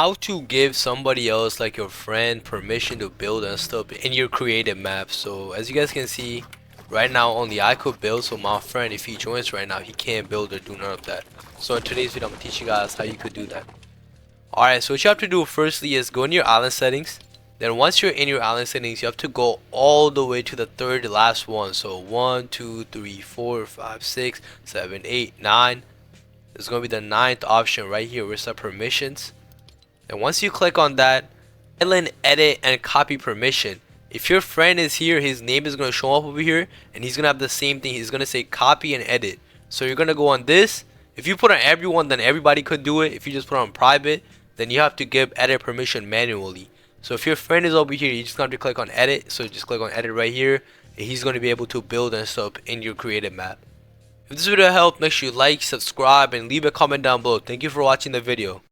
how to give somebody else, like your friend, permission to build and stuff in your creative map. So as you guys can see right now, only I could build, so my friend, if he joins right now, he can't build or do none of that. So in today's video I'm gonna teach you guys how you could do that. Alright, so what you have to do firstly is go in your island settings. Then once you're in your island settings, you have to go all the way to the third last one. So 1 2 3 4 5 6 7 8 9. It's gonna be the ninth option right here where it's the permissions. And once you click on that, island edit and copy permission. If your friend is here, his name is gonna show up over here, and he's gonna have the same thing. He's gonna say copy and edit. So you're gonna go on this. If you put on everyone, then everybody could do it. If you just put on private, then you have to give edit permission manually. So if your friend is over here, you just have to click on edit. So just click on edit right here, and he's gonna be able to build and stuff in your creative map. If this video helped, make sure you like, subscribe, and leave a comment down below. Thank you for watching the video.